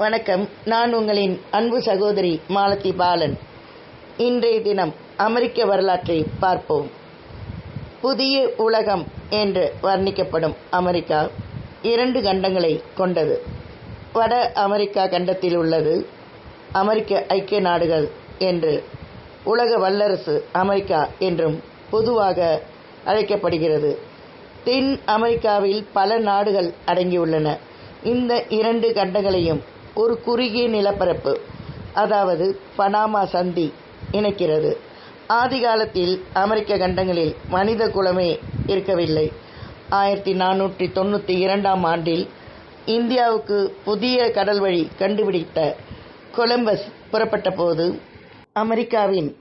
வணக்கம். நான் உங்களின் அன்பு சகோதரி மாலதி பாலன். இன்றைய தினம் அமெரிக்க வரலாற்றை பார்ப்போம். புதிய உலகம் என்று வர்ணிக்கப்படும் அமெரிக்கா 2 கண்டங்களை கொண்டது. வட அமெரிக்கா கண்டத்தில் உள்ளது அமெரிக்க ஐக்கிய நாடுகள் என்று உலக வல்லரசு அமெரிக்கா என்றும் பொதுவாக அழைக்கப்படுகிறது. தென் அமெரிக்காவில் பல நாடுகள் அடங்கியுள்ளன. இந்த 2 கண்டங்களையும் ஒரு குறுகிய நிலப்பரப்பு, அதாவது பனாமா சந்தி இணைக்கிறது. ஆதி காலத்தில் அமெரிக்க கண்டங்களில் மனித குலமே இருக்கவில்லை. 1492 ஆண்டில் இந்தியாவுக்கு புதிய கடல் வழி கண்டுபிடித்த கொலம்பஸ் புறப்பட்ட போது அமெரிக்காவின்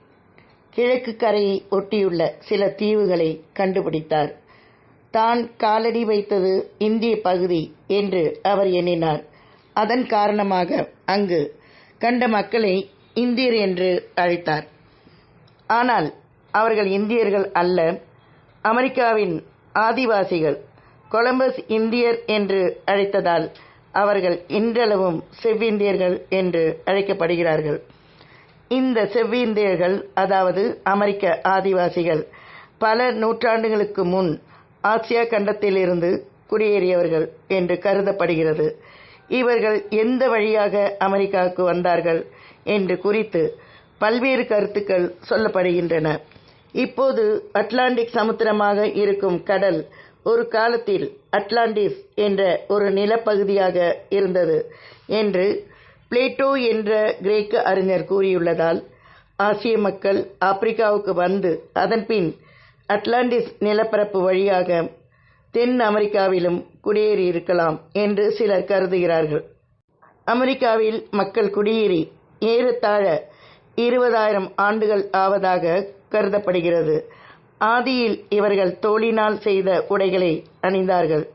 கிழக்கு கரையை ஒட்டியுள்ள சில தீவுகளை கண்டுபிடித்தார். தான் காலடி வைத்தது இந்திய பகுதி என்று அவர் எண்ணினார். அதன் காரணமாக அங்கு கண்ட மக்களை இந்தியர் என்று அழைத்தார். ஆனால் அவர்கள் இந்தியர்கள் அல்ல, அமெரிக்காவின் ஆதிவாசிகள். கொலம்பஸ் இந்தியர் என்று அழைத்ததால் அவர்கள் இன்றளவும் செவ்விந்தியர்கள் என்று அழைக்கப்படுகிறார்கள். இந்த செவ்விந்தியர்கள், அதாவது அமெரிக்க ஆதிவாசிகள், பல நூற்றாண்டுகளுக்கு முன் ஆசியா கண்டத்திலிருந்து குடியேறியவர்கள் என்று கருதப்படுகிறது. இவர்கள் எந்த வழியாக அமெரிக்காவுக்கு வந்தார்கள் என்று குறித்து பல்வேறு கருத்துக்கள் சொல்லப்படுகின்றன. இப்போது அட்லாண்டிக் சமுத்திரமாக இருக்கும் கடல் ஒரு காலத்தில் அட்லாண்டிஸ் என்ற ஒரு நிலப்பகுதியாக இருந்தது என்று பிளேட்டோ என்ற கிரேக்க அறிஞர் கூறியுள்ளதால் ஆசிய மக்கள் ஆப்பிரிக்காவுக்கு வந்து அதன்பின் அட்லாண்டிஸ் நிலப்பரப்பு வழியாக தென் அமெரிக்காவிலும் குடியேறியிருக்கலாம் என்று சிலர் கருதுகிறார்கள். அமெரிக்காவில் மக்கள் குடியேறி ஏறத்தாழ 20,000 ஆண்டுகள் ஆவதாக கருதப்படுகிறது. ஆதியில் இவர்கள் தோலினால் செய்த உடைகளை அணிந்தார்கள்,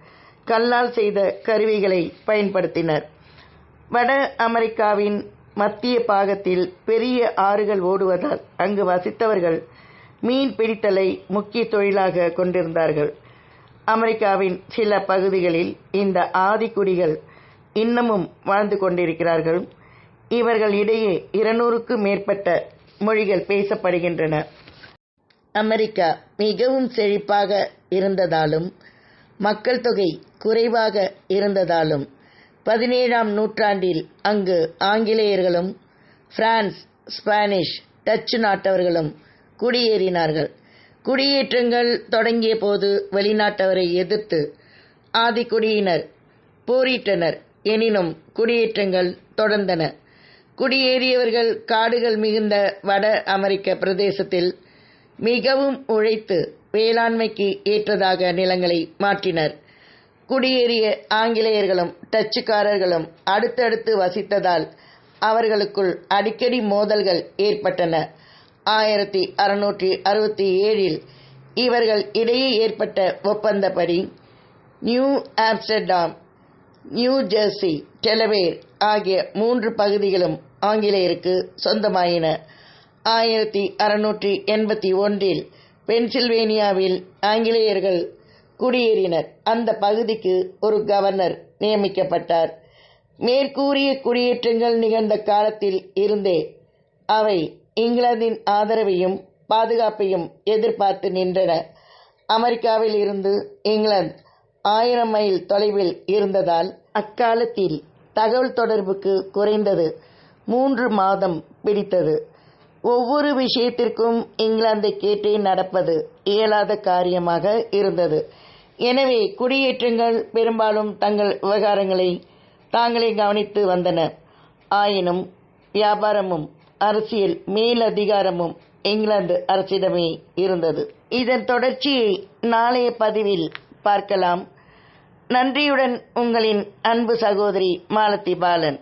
கல்லால் செய்த கருவிகளை பயன்படுத்தினர். வட அமெரிக்காவின் மத்திய பாகத்தில் பெரிய ஆறுகள் ஓடுவதால் அங்கு வசித்தவர்கள் மீன் பிடித்தலை முக்கிய தொழிலாக கொண்டிருந்தார்கள். அமெரிக்காவின் சில பகுதிகளில் இந்த ஆதிக்குடிகள் இன்னமும் வாழ்ந்து கொண்டிருக்கிறார்கள். இவர்கள் இடையே 200க்கும் மேற்பட்ட மொழிகள் பேசப்படுகின்றன. அமெரிக்கா மிகவும் செழிப்பாக இருந்ததாலும் மக்கள் தொகை குறைவாக இருந்ததாலும் 17ஆம் நூற்றாண்டில் அங்கு ஆங்கிலேயர்களும் பிரான்ஸ், ஸ்பானிஷ், டச்சு நாட்டவர்களும் குடியேறினார்கள். குடியேற்றங்கள் தொடங்கிய போது வெளிநாட்டவரை எதிர்த்து ஆதிக்குடியினர் போரிட்டனர். எனினும் குடியேற்றங்கள் தொடர்ந்தன. குடியேறியவர்கள் காடுகள் மிகுந்த வட அமெரிக்க பிரதேசத்தில் மிகவும் உழைத்து வேளாண்மைக்கு ஏற்றதாக நிலங்களை மாற்றினர். குடியேறிய ஆங்கிலேயர்களும் டச்சுக்காரர்களும் அடுத்தடுத்து வசித்ததால் அவர்களுக்குள் அடிக்கடி மோதல்கள் ஏற்பட்டன. 1667இல் இவர்கள் இடையே ஏற்பட்ட ஒப்பந்தப்படி New Amsterdam, New Jersey, Delaware ஆகிய 3 பகுதிகளும் ஆங்கிலேயருக்கு சொந்தமாயின. 1681இல் பென்சில்வேனியாவில் ஆங்கிலேயர்கள் குடியேறினர். அந்த பகுதிக்கு ஒரு கவர்னர் நியமிக்கப்பட்டார். மேற்கூறிய குடியேற்றங்கள் நிகழ்ந்த காலத்தில் இருந்தே அவை இங்கிலாந்தின் ஆதரவையும் பாதுகாப்பையும் எதிர்பார்த்து நின்றன. அமெரிக்காவில் இருந்து இங்கிலாந்து 1000 மைல் தொலைவில் இருந்ததால் அக்காலத்தில் தகவல் தொடர்புக்கு குறைந்தது 3 மாதம் பிடித்தது. ஒவ்வொரு விஷயத்திற்கும் இங்கிலாந்தை கேட்டே நடப்பது இயலாத காரியமாக இருந்தது. எனவே குடியேற்றங்கள் பெரும்பாலும் தங்கள் விவகாரங்களை தாங்களே கவனித்து வந்தன. ஆயினும் வியாபாரமும் அரசியல் மேலதிகாரமும் இங்கிலாந்து அரசிடமே இருந்தது. இதன் தொடர்ச்சியை நாளைய பதிவில் பார்க்கலாம். நன்றியுடன் உங்களின் அன்பு சகோதரி மாலதி பாலன்.